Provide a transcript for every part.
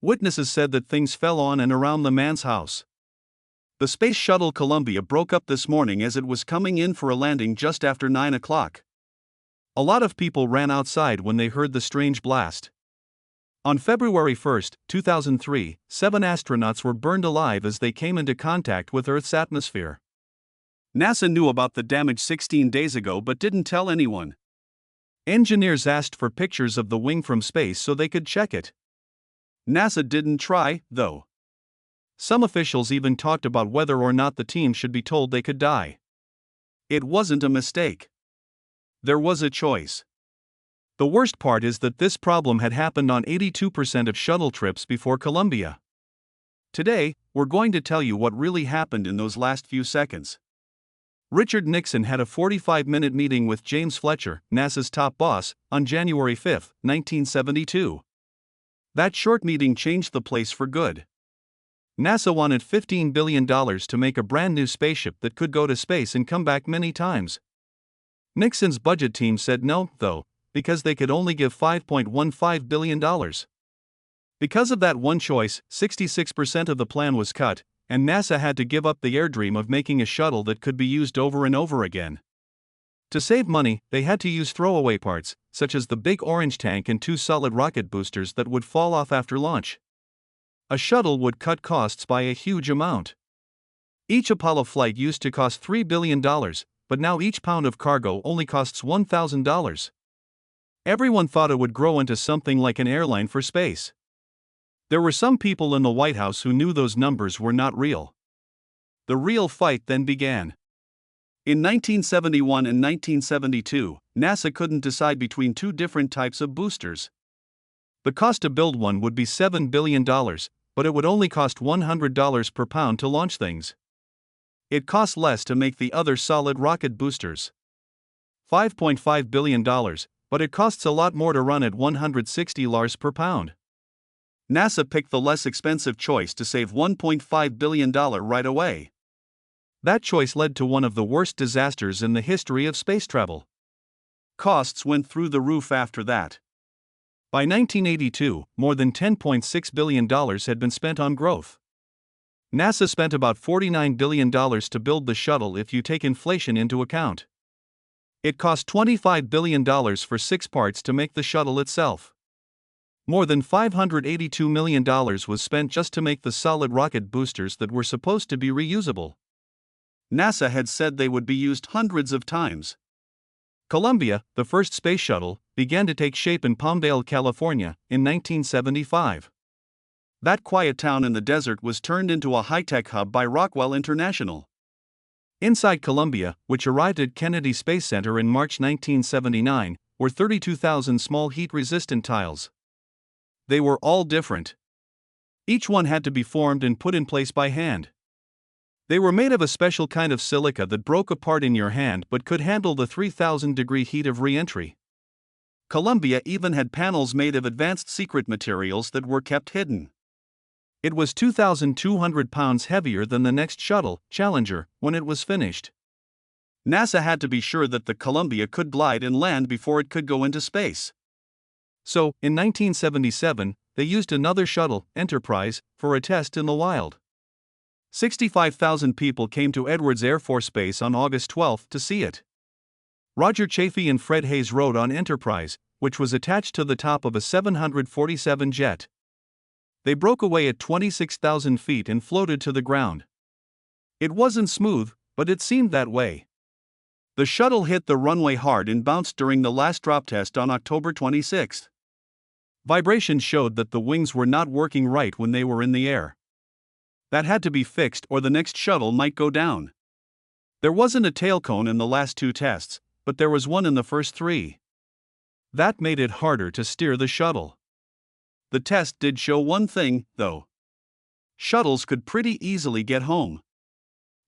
Witnesses said that things fell on and around the man's house. The Space Shuttle Columbia broke up this morning as it was coming in for a landing just after 9 o'clock. A lot of people ran outside when they heard the strange blast. On February 1, 2003, 7 astronauts were burned alive as they came into contact with Earth's atmosphere. NASA knew about the damage 16 days ago but didn't tell anyone. Engineers asked for pictures of the wing from space so they could check it. NASA didn't try, though. Some officials even talked about whether or not the team should be told they could die. It wasn't a mistake. There was a choice. The worst part is that this problem had happened on 82% of shuttle trips before Columbia. Today, we're going to tell you what really happened in those last few seconds. Richard Nixon had a 45-minute meeting with James Fletcher, NASA's top boss, on January 5, 1972. That short meeting changed the place for good. NASA wanted $15 billion to make a brand new spaceship that could go to space and come back many times. Nixon's budget team said no, though, because they could only give $5.15 billion. Because of that one choice, 66% of the plan was cut, and NASA had to give up the airdream of making a shuttle that could be used over and over again. To save money, they had to use throwaway parts, such as the big orange tank and 2 solid rocket boosters that would fall off after launch. A shuttle would cut costs by a huge amount. Each Apollo flight used to cost $3 billion, but now each pound of cargo only costs $1,000. Everyone thought it would grow into something like an airline for space. There were some people in the White House who knew those numbers were not real. The real fight then began. In 1971 and 1972, NASA couldn't decide between 2 different types of boosters. The cost to build one would be $7 billion, but it would only cost $100 per pound to launch things. It cost less to make the other solid rocket boosters. $5.5 billion, but it costs a lot more to run at $160 per pound. NASA picked the less expensive choice to save $1.5 billion right away. That choice led to one of the worst disasters in the history of space travel. Costs went through the roof after that. By 1982, more than $10.6 billion had been spent on growth. NASA spent about $49 billion to build the shuttle if you take inflation into account. It cost $25 billion for 6 parts to make the shuttle itself. More than $582 million was spent just to make the solid rocket boosters that were supposed to be reusable. NASA had said they would be used hundreds of times. Columbia, the first space shuttle, began to take shape in Palmdale, California, in 1975. That quiet town in the desert was turned into a high-tech hub by Rockwell International. Inside Columbia, which arrived at Kennedy Space Center in March 1979, were 32,000 small heat-resistant tiles. They were all different. Each one had to be formed and put in place by hand. They were made of a special kind of silica that broke apart in your hand but could handle the 3,000-degree heat of re-entry. Columbia even had panels made of advanced secret materials that were kept hidden. It was 2,200 pounds heavier than the next shuttle, Challenger, when it was finished. NASA had to be sure that the Columbia could glide and land before it could go into space. So, in 1977, they used another shuttle, Enterprise, for a test in the wild. 65,000 people came to Edwards Air Force Base on August 12 to see it. Roger Chaffee and Fred Hayes rode on Enterprise, which was attached to the top of a 747 jet. They broke away at 26,000 feet and floated to the ground. It wasn't smooth, but it seemed that way. The shuttle hit the runway hard and bounced during the last drop test on October 26. Vibrations showed that the wings were not working right when they were in the air. That had to be fixed or the next shuttle might go down. There wasn't a tail cone in the last 2 tests, but there was one in the first 3. That made it harder to steer the shuttle. The test did show one thing, though. Shuttles could pretty easily get home.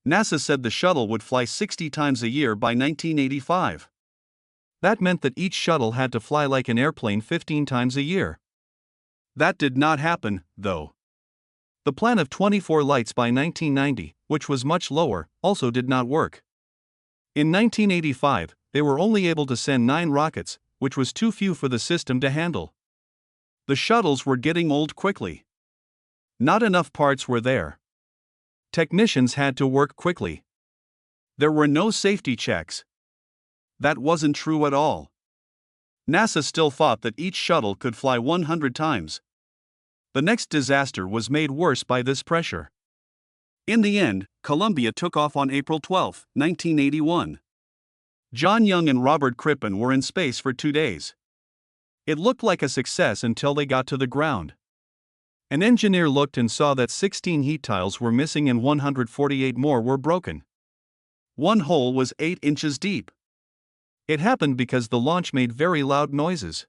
NASA said the shuttle would fly 60 times a year by 1985. That meant that each shuttle had to fly like an airplane 15 times a year. That did not happen, though. The plan of 24 lights by 1990, which was much lower, also did not work. In 1985, they were only able to send 9 rockets, which was too few for the system to handle. The shuttles were getting old quickly. Not enough parts were there. Technicians had to work quickly. There were no safety checks. That wasn't true at all. NASA still thought that each shuttle could fly 100 times. The next disaster was made worse by this pressure. In the end, Columbia took off on April 12, 1981. John Young and Robert Crippen were in space for 2 days. It looked like a success until they got to the ground. An engineer looked and saw that 16 heat tiles were missing and 148 more were broken. One hole was 8 inches deep. It happened because the launch made very loud noises.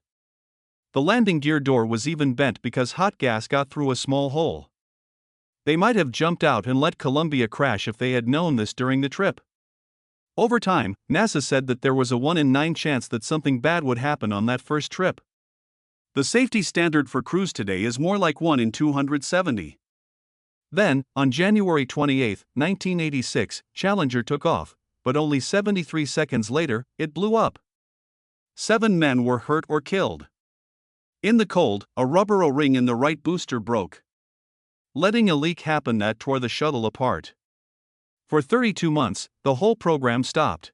The landing gear door was even bent because hot gas got through a small hole. They might have jumped out and let Columbia crash if they had known this during the trip. Over time, NASA said that there was a 1 in 9 chance that something bad would happen on that first trip. The safety standard for crews today is more like 1 in 270. Then, on January 28, 1986, Challenger took off, but only 73 seconds later, it blew up. 7 men were hurt or killed. In the cold, a rubber O-ring in the right booster broke, letting a leak happen that tore the shuttle apart. For 32 months, the whole program stopped.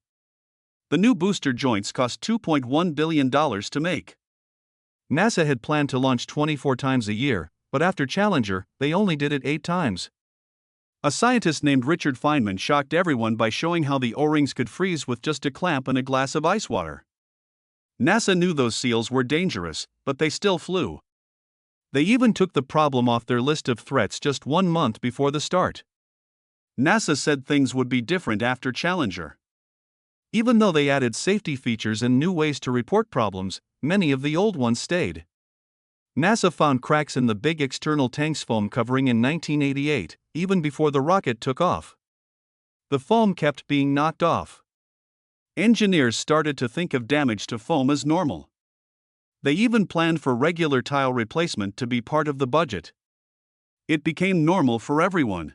The new booster joints cost $2.1 billion to make. NASA had planned to launch 24 times a year, but after Challenger, they only did it 8 times. A scientist named Richard Feynman shocked everyone by showing how the O-rings could freeze with just a clamp and a glass of ice water. NASA knew those seals were dangerous, but they still flew. They even took the problem off their list of threats just 1 month before the start. NASA said things would be different after Challenger. Even though they added safety features and new ways to report problems, many of the old ones stayed. NASA found cracks in the big external tank's foam covering in 1988, even before the rocket took off. The foam kept being knocked off. Engineers started to think of damage to foam as normal. They even planned for regular tile replacement to be part of the budget. It became normal for everyone.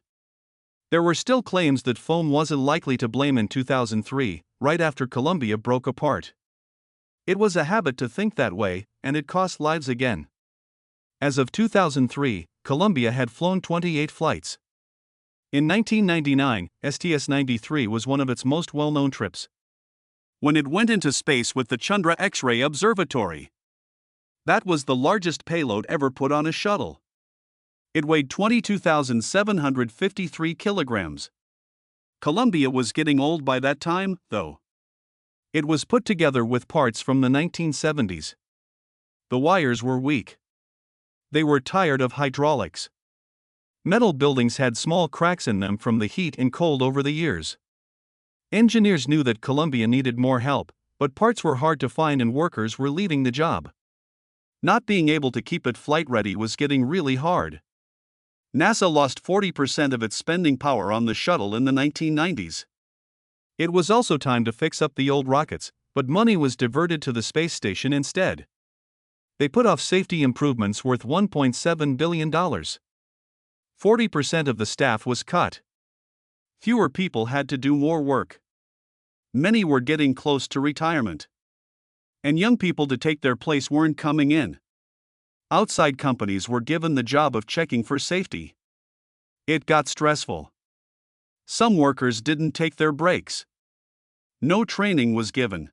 There were still claims that foam wasn't likely to blame in 2003, right after Columbia broke apart. It was a habit to think that way, and it cost lives again. As of 2003, Columbia had flown 28 flights. In 1999, STS-93 was one of its most well-known trips, when it went into space with the Chandra X-ray Observatory. That was the largest payload ever put on a shuttle. It weighed 22,753 kilograms. Columbia was getting old by that time, though. It was put together with parts from the 1970s. The wires were weak. They were tired of hydraulics. Metal buildings had small cracks in them from the heat and cold over the years. Engineers knew that Columbia needed more help, but parts were hard to find and workers were leaving the job. Not being able to keep it flight ready was getting really hard. NASA lost 40% of its spending power on the shuttle in the 1990s. It was also time to fix up the old rockets, but money was diverted to the space station instead. They put off safety improvements worth $1.7 billion. 40% of the staff was cut. Fewer people had to do more work. Many were getting close to retirement. And young people to take their place weren't coming in. Outside companies were given the job of checking for safety. It got stressful. Some workers didn't take their breaks. No training was given.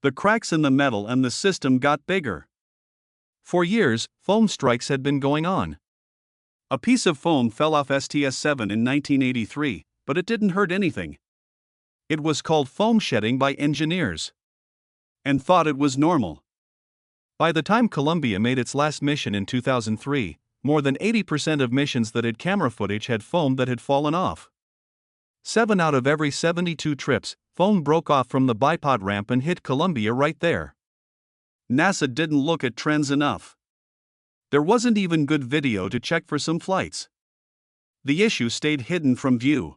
The cracks in the metal and the system got bigger. For years, foam strikes had been going on. A piece of foam fell off STS-7 in 1983, but it didn't hurt anything. It was called foam shedding by engineers, and thought it was normal. By the time Columbia made its last mission in 2003, more than 80% of missions that had camera footage had foam that had fallen off. 7 out of every 72 trips, foam broke off from the bipod ramp and hit Columbia right there. NASA didn't look at trends enough. There wasn't even good video to check for some flights. The issue stayed hidden from view.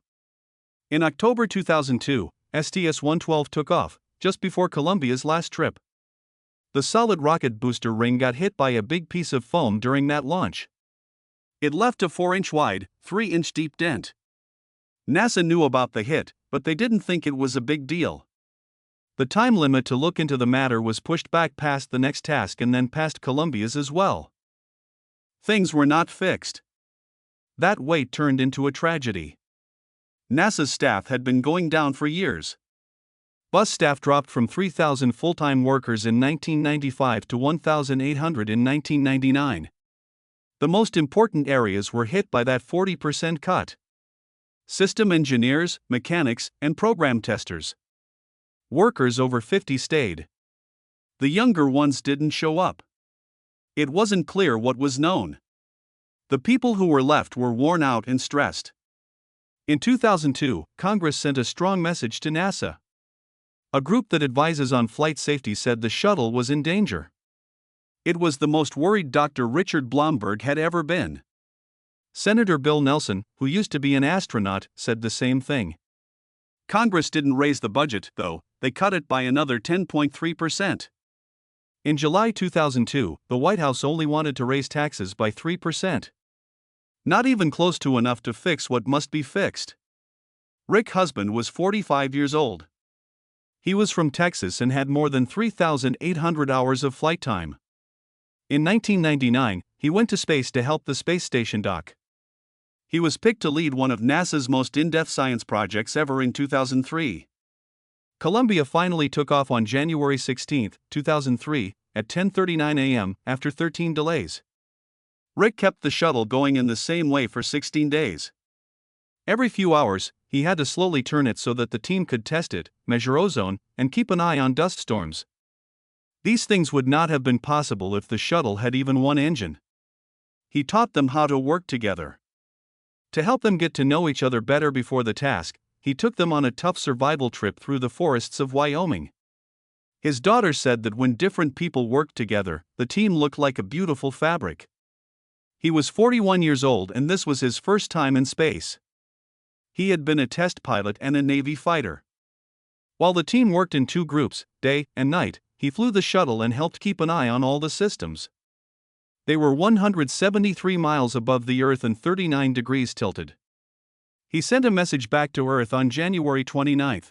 In October 2002, STS-112 took off, just before Columbia's last trip. The solid rocket booster ring got hit by a big piece of foam during that launch. It left a 4-inch wide, 3-inch deep dent. NASA knew about the hit, but they didn't think it was a big deal. The time limit to look into the matter was pushed back past the next task and then past Columbia's as well. Things were not fixed. That wait turned into a tragedy. NASA's staff had been going down for years. Bus staff dropped from 3,000 full-time workers in 1995 to 1,800 in 1999. The most important areas were hit by that 40% cut. System engineers, mechanics, and program testers. Workers over 50 stayed. The younger ones didn't show up. It wasn't clear what was known. The people who were left were worn out and stressed. In 2002, Congress sent a strong message to NASA. A group that advises on flight safety said the shuttle was in danger. It was the most worried Dr. Richard Blomberg had ever been. Senator Bill Nelson, who used to be an astronaut, said the same thing. Congress didn't raise the budget, though, they cut it by another 10.3%. In July 2002, the White House only wanted to raise taxes by 3%. Not even close to enough to fix what must be fixed. Rick's husband was 45 years old. He was from Texas and had more than 3,800 hours of flight time. In 1999, he went to space to help the space station dock. He was picked to lead one of NASA's most in-depth science projects ever in 2003. Columbia finally took off on January 16, 2003, at 10:39 a.m. after 13 delays. Rick kept the shuttle going in the same way for 16 days. Every few hours, he had to slowly turn it so that the team could test it, measure ozone, and keep an eye on dust storms. These things would not have been possible if the shuttle had even one engine. He taught them how to work together. To help them get to know each other better before the task, he took them on a tough survival trip through the forests of Wyoming. His daughter said that when different people worked together, the team looked like a beautiful fabric. He was 41 years old and this was his first time in space. He had been a test pilot and a Navy fighter. While the team worked in two groups, day and night, he flew the shuttle and helped keep an eye on all the systems. They were 173 miles above the Earth and 39 degrees tilted. He sent a message back to Earth on January 29.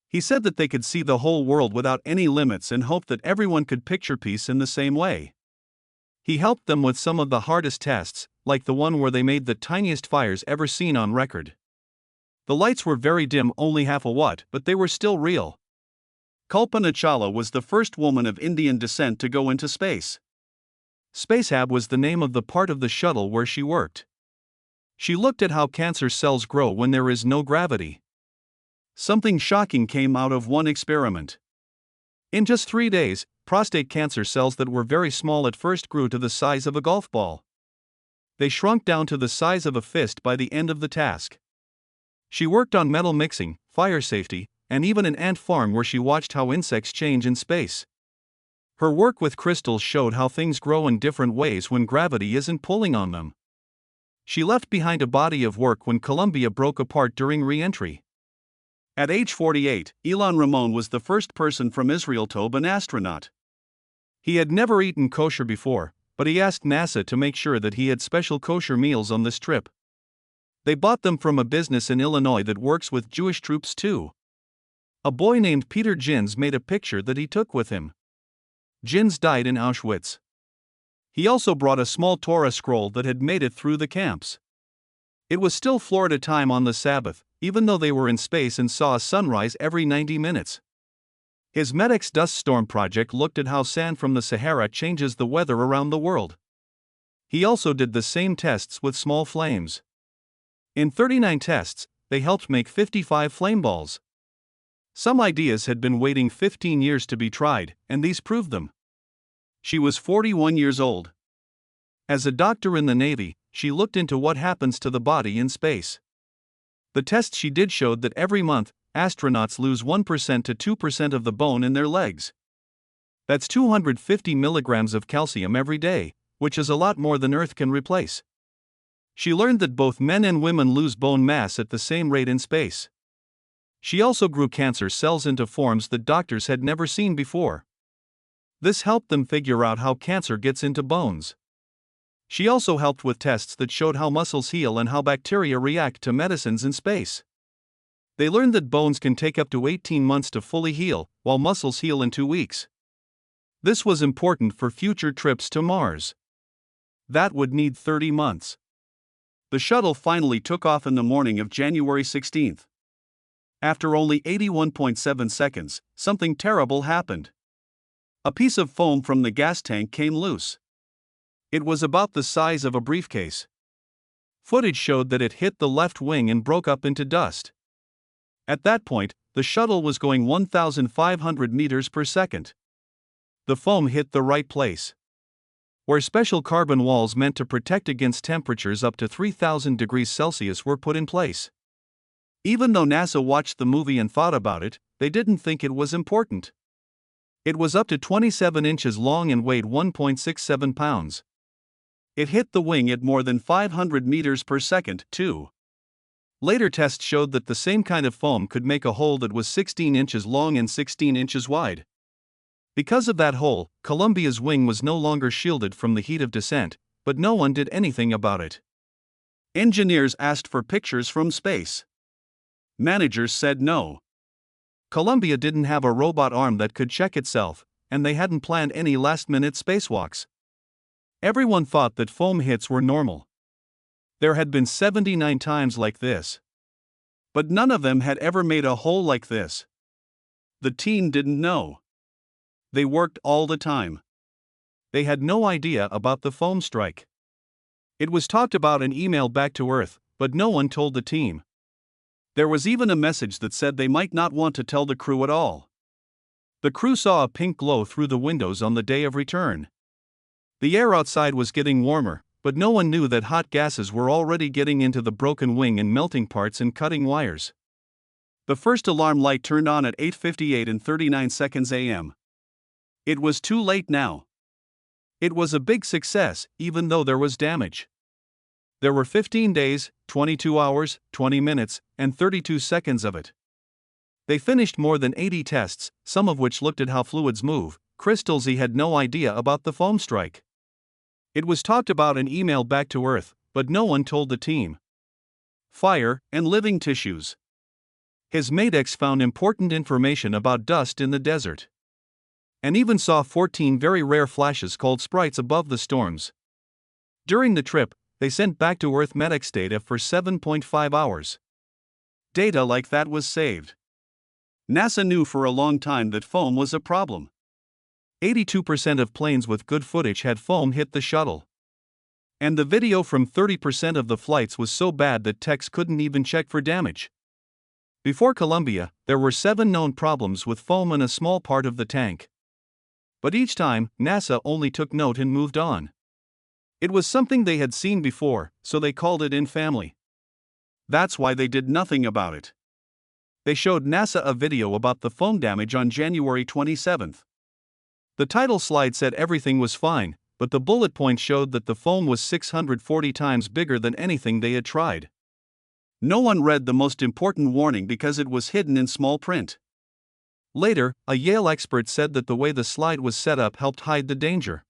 He said that they could see the whole world without any limits and hoped that everyone could picture peace in the same way. He helped them with some of the hardest tests, like the one where they made the tiniest fires ever seen on record. The lights were very dim, only half a watt, but they were still real. Kalpana Chawla was the first woman of Indian descent to go into space. Spacehab was the name of the part of the shuttle where she worked. She looked at how cancer cells grow when there is no gravity. Something shocking came out of one experiment. In just 3 days, prostate cancer cells that were very small at first grew to the size of a golf ball. They shrunk down to the size of a fist by the end of the task. She worked on metal mixing, fire safety, and even an ant farm where she watched how insects change in space. Her work with crystals showed how things grow in different ways when gravity isn't pulling on them. She left behind a body of work when Columbia broke apart during re-entry. At age 48, Ilan Ramon was the first person from Israel to be an astronaut. He had never eaten kosher before, but he asked NASA to make sure that he had special kosher meals on this trip. They bought them from a business in Illinois that works with Jewish troops too. A boy named Peter Jins made a picture that he took with him. Jins died in Auschwitz. He also brought a small Torah scroll that had made it through the camps. It was still Florida time on the Sabbath, even though they were in space and saw a sunrise every 90 minutes. His MEDEX dust storm project looked at how sand from the Sahara changes the weather around the world. He also did the same tests with small flames. In 39 tests, they helped make 55 flame balls. Some ideas had been waiting 15 years to be tried, and these proved them. She was 41 years old. As a doctor in the Navy, she looked into what happens to the body in space. The tests she did showed that every month, astronauts lose 1% to 2% of the bone in their legs. That's 250 milligrams of calcium every day, which is a lot more than Earth can replace. She learned that both men and women lose bone mass at the same rate in space. She also grew cancer cells into forms that doctors had never seen before. This helped them figure out how cancer gets into bones. She also helped with tests that showed how muscles heal and how bacteria react to medicines in space. They learned that bones can take up to 18 months to fully heal, while muscles heal in 2 weeks. This was important for future trips to Mars. That would need 30 months. The shuttle finally took off in the morning of January 16. After only 81.7 seconds, something terrible happened. A piece of foam from the gas tank came loose. It was about the size of a briefcase. Footage showed that it hit the left wing and broke up into dust. At that point, the shuttle was going 1,500 meters per second. The foam hit the right place, where special carbon walls meant to protect against temperatures up to 3,000 degrees Celsius were put in place. Even though NASA watched the movie and thought about it, they didn't think it was important. It was up to 27 inches long and weighed 1.67 pounds. It hit the wing at more than 500 meters per second, too. Later tests showed that the same kind of foam could make a hole that was 16 inches long and 16 inches wide. Because of that hole, Columbia's wing was no longer shielded from the heat of descent, but no one did anything about it. Engineers asked for pictures from space. Managers said no. Columbia didn't have a robot arm that could check itself, and they hadn't planned any last-minute spacewalks. Everyone thought that foam hits were normal. There had been 79 times like this. But none of them had ever made a hole like this. The team didn't know. They worked all the time. They had no idea about the foam strike. It was talked about and emailed back to Earth, but no one told the team. There was even a message that said they might not want to tell the crew at all. The crew saw a pink glow through the windows on the day of return. The air outside was getting warmer, but no one knew that hot gases were already getting into the broken wing and melting parts and cutting wires. The first alarm light turned on at 8:58 and 39 seconds a.m. It was too late now. It was a big success, even though there was damage. There were 15 days, 22 hours, 20 minutes, and 32 seconds of it. They finished more than 80 tests, some of which looked at how fluids move. Crystals. He had no idea about the foam strike. It was talked about and emailed back to Earth, but no one told the team. Fire and living tissues. His Matex found important information about dust in the desert, and even saw 14 very rare flashes called sprites above the storms. During the trip, they sent back to Earth Matex data for 7.5 hours. Data like that was saved. NASA knew for a long time that foam was a problem. 82% of planes with good footage had foam hit the shuttle. And the video from 30% of the flights was so bad that techs couldn't even check for damage. Before Columbia, there were 7 known problems with foam in a small part of the tank. But each time, NASA only took note and moved on. It was something they had seen before, so they called it in family. That's why they did nothing about it. They showed NASA a video about the foam damage on January 27. The title slide said everything was fine, but the bullet point showed that the foam was 640 times bigger than anything they had tried. No one read the most important warning because it was hidden in small print. Later, a Yale expert said that the way the slide was set up helped hide the danger.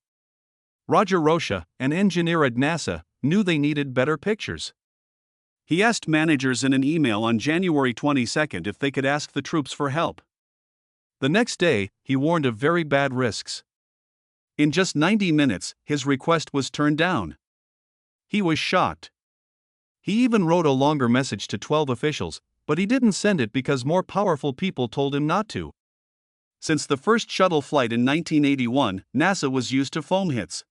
Roger Rocha, an engineer at NASA, knew they needed better pictures. He asked managers in an email on January 22 if they could ask the troops for help. The next day, he warned of very bad risks. In just 90 minutes, his request was turned down. He was shocked. He even wrote a longer message to 12 officials, but he didn't send it because more powerful people told him not to. Since the first shuttle flight in 1981, NASA was used to foam hits.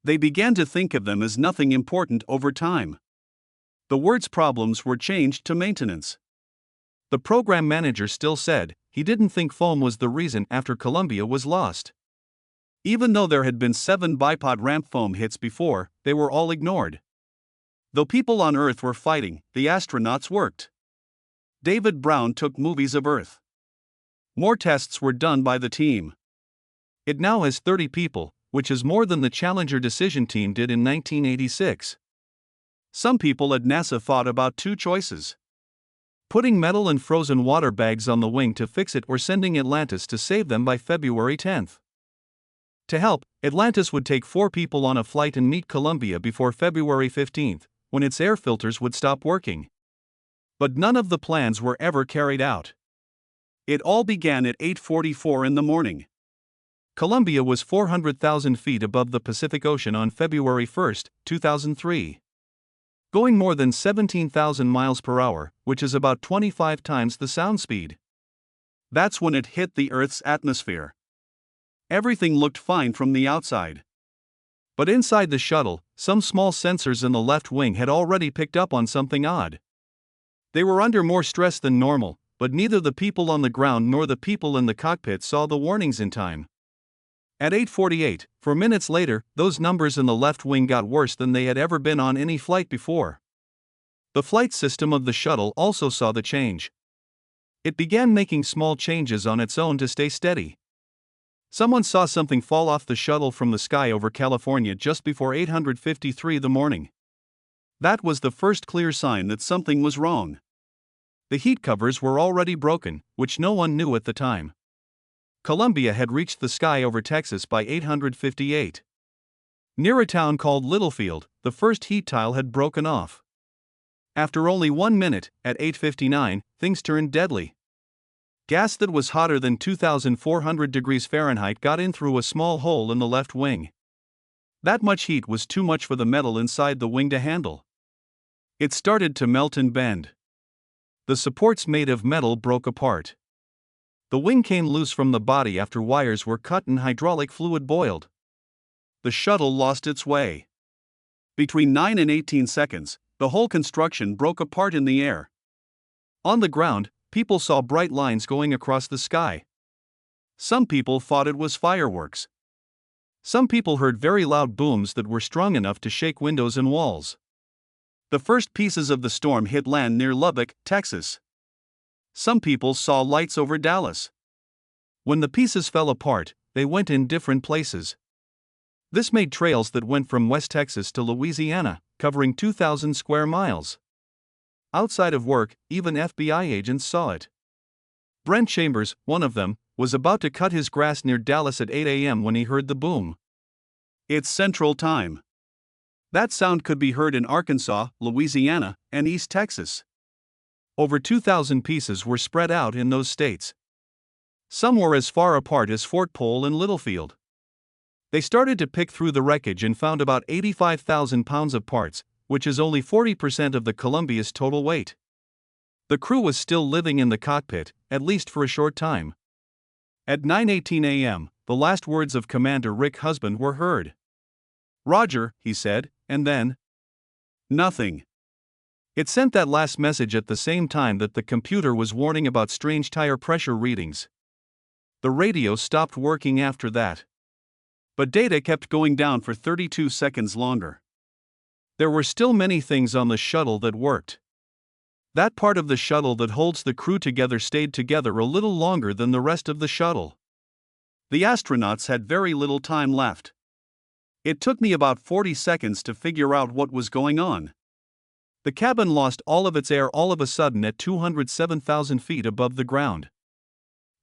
They began to think of them as nothing important over time. The words problems were changed to maintenance. The program manager still said he didn't think foam was the reason after Columbia was lost. Even though there had been 7 bipod ramp foam hits before, they were all ignored. Though people on Earth were fighting, the astronauts worked. David Brown took movies of Earth. More tests were done by the team. It now has 30 people, which is more than the Challenger decision team did in 1986. Some people at NASA thought about 2 choices: putting metal and frozen water bags on the wing to fix it, or sending Atlantis to save them by February 10. To help, Atlantis would take 4 people on a flight and meet Columbia before February 15, when its air filters would stop working. But none of the plans were ever carried out. It all began at 8:44 in the morning. Columbia was 400,000 feet above the Pacific Ocean on February 1, 2003. going more than 17,000 miles per hour, which is about 25 times the sound speed. That's when it hit the Earth's atmosphere. Everything looked fine from the outside. But inside the shuttle, some small sensors in the left wing had already picked up on something odd. They were under more stress than normal, but neither the people on the ground nor the people in the cockpit saw the warnings in time. At 8:48, 4 minutes later, those numbers in the left wing got worse than they had ever been on any flight before. The flight system of the shuttle also saw the change. It began making small changes on its own to stay steady. Someone saw something fall off the shuttle from the sky over California just before 8:53 the morning. That was the first clear sign that something was wrong. The heat covers were already broken, which no one knew at the time. Columbia had reached the sky over Texas by 8:58. Near a town called Littlefield, the first heat tile had broken off. After only 1 minute, at 8:59, things turned deadly. Gas that was hotter than 2,400 degrees Fahrenheit got in through a small hole in the left wing. That much heat was too much for the metal inside the wing to handle. It started to melt and bend. The supports made of metal broke apart. The wing came loose from the body after wires were cut and hydraulic fluid boiled. The shuttle lost its way. Between 9 and 18 seconds, the whole construction broke apart in the air. On the ground, people saw bright lines going across the sky. Some people thought it was fireworks. Some people heard very loud booms that were strong enough to shake windows and walls. The first pieces of the storm hit land near Lubbock, Texas. Some people saw lights over Dallas. When the pieces fell apart, they went in different places. This made trails that went from West Texas to Louisiana, covering 2,000 square miles. Outside of work, even FBI agents saw it. Brent Chambers, one of them, was about to cut his grass near Dallas at 8 a.m. when he heard the boom. It's Central Time. That sound could be heard in Arkansas, Louisiana, and East Texas. Over 2,000 pieces were spread out in those states. Some were as far apart as Fort Pole and Littlefield. They started to pick through the wreckage and found about 85,000 pounds of parts, which is only 40% of the Columbia's total weight. The crew was still living in the cockpit, at least for a short time. At 9:18 a.m., the last words of Commander Rick Husband were heard. "Roger," he said, and then nothing. It sent that last message at the same time that the computer was warning about strange tire pressure readings. The radio stopped working after that. But data kept going down for 32 seconds longer. There were still many things on the shuttle that worked. That part of the shuttle that holds the crew together stayed together a little longer than the rest of the shuttle. The astronauts had very little time left. It took me about 40 seconds to figure out what was going on. The cabin lost all of its air all of a sudden at 207,000 feet above the ground.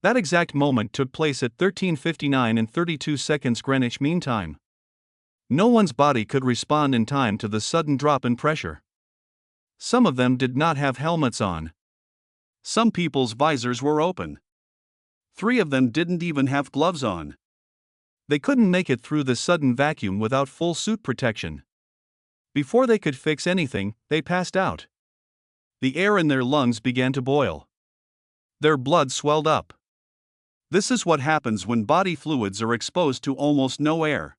That exact moment took place at 13:59 and 32 seconds Greenwich Mean Time. No one's body could respond in time to the sudden drop in pressure. Some of them did not have helmets on. Some people's visors were open. 3 of them didn't even have gloves on. They couldn't make it through the sudden vacuum without full suit protection. Before they could fix anything, they passed out. The air in their lungs began to boil. Their blood swelled up. This is what happens when body fluids are exposed to almost no air.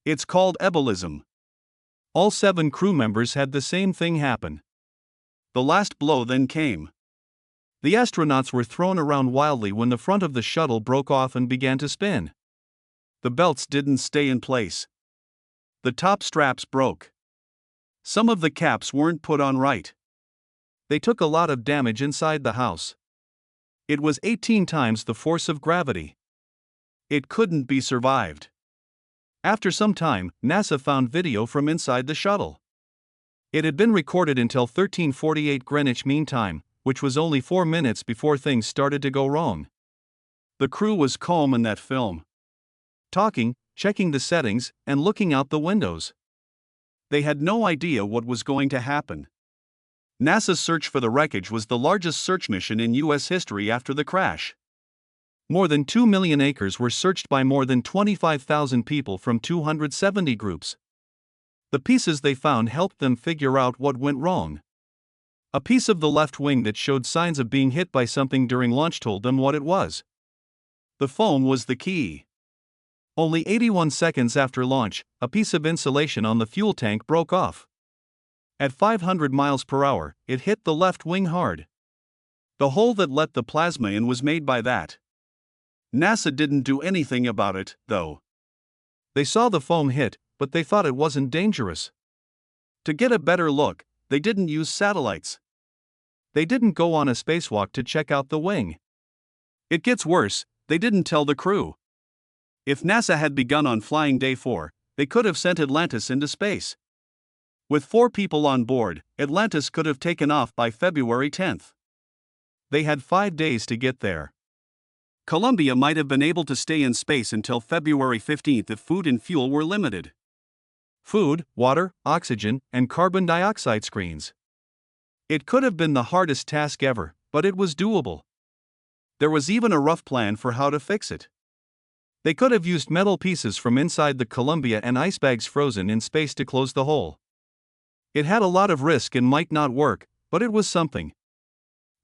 It's called embolism. All 7 crew members had the same thing happen. The last blow then came. The astronauts were thrown around wildly when the front of the shuttle broke off and began to spin. The belts didn't stay in place. The top straps broke. Some of the caps weren't put on right. They took a lot of damage inside the house. It was 18 times the force of gravity. It couldn't be survived. After some time, NASA found video from inside the shuttle. It had been recorded until 13:48 Greenwich Mean Time, which was only 4 minutes before things started to go wrong. The crew was calm in that film. Talking, checking the settings, and looking out the windows. They had no idea what was going to happen. NASA's search for the wreckage was the largest search mission in U.S. history after the crash. More than 2 million acres were searched by more than 25,000 people from 270 groups. The pieces they found helped them figure out what went wrong. A piece of the left wing that showed signs of being hit by something during launch told them what it was. The foam was the key. Only 81 seconds after launch, a piece of insulation on the fuel tank broke off. At 500 miles per hour, it hit the left wing hard. The hole that let the plasma in was made by that. NASA didn't do anything about it, though. They saw the foam hit, but they thought it wasn't dangerous. To get a better look, they didn't use satellites. They didn't go on a spacewalk to check out the wing. It gets worse, they didn't tell the crew. If NASA had begun on flying day 4, they could have sent Atlantis into space. With 4 people on board, Atlantis could have taken off by February 10th. They had 5 days to get there. Columbia might have been able to stay in space until February 15th if food and fuel were limited. Food, water, oxygen, and carbon dioxide screens. It could have been the hardest task ever, but it was doable. There was even a rough plan for how to fix it. They could have used metal pieces from inside the Columbia and ice bags frozen in space to close the hole. It had a lot of risk and might not work, but it was something.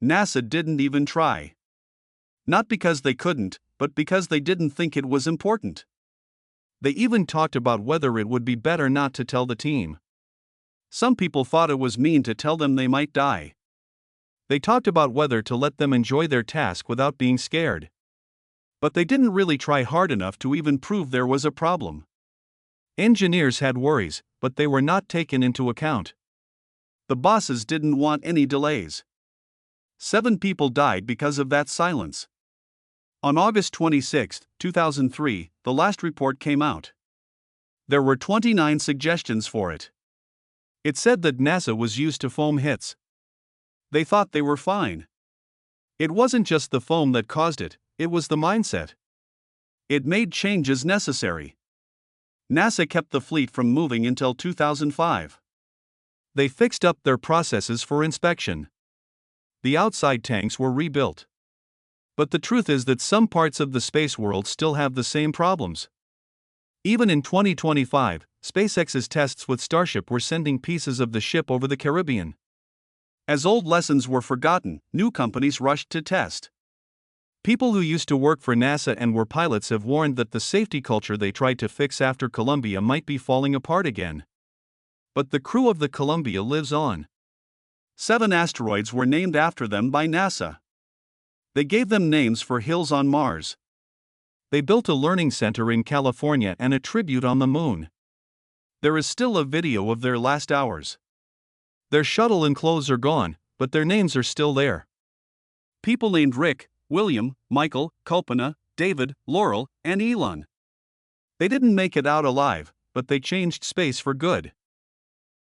NASA didn't even try. Not because they couldn't, but because they didn't think it was important. They even talked about whether it would be better not to tell the team. Some people thought it was mean to tell them they might die. They talked about whether to let them enjoy their task without being scared. But they didn't really try hard enough to even prove there was a problem. Engineers had worries, but they were not taken into account. The bosses didn't want any delays. 7 people died because of that silence. On August 26, 2003, the last report came out. There were 29 suggestions for it. It said that NASA was used to foam hits. They thought they were fine. It wasn't just the foam that caused it, it was the mindset. It made changes necessary. NASA kept the fleet from moving until 2005. They fixed up their processes for inspection. The outside tanks were rebuilt. But the truth is that some parts of the space world still have the same problems. Even in 2025, SpaceX's tests with Starship were sending pieces of the ship over the Caribbean. As old lessons were forgotten, new companies rushed to test. People who used to work for NASA and were pilots have warned that the safety culture they tried to fix after Columbia might be falling apart again. But the crew of the Columbia lives on. 7 asteroids were named after them by NASA. They gave them names for hills on Mars. They built a learning center in California and a tribute on the moon. There is still a video of their last hours. Their shuttle and clothes are gone, but their names are still there. People named Rick, William, Michael, Kalpana, David, Laurel, and Elon. They didn't make it out alive, but they changed space for good.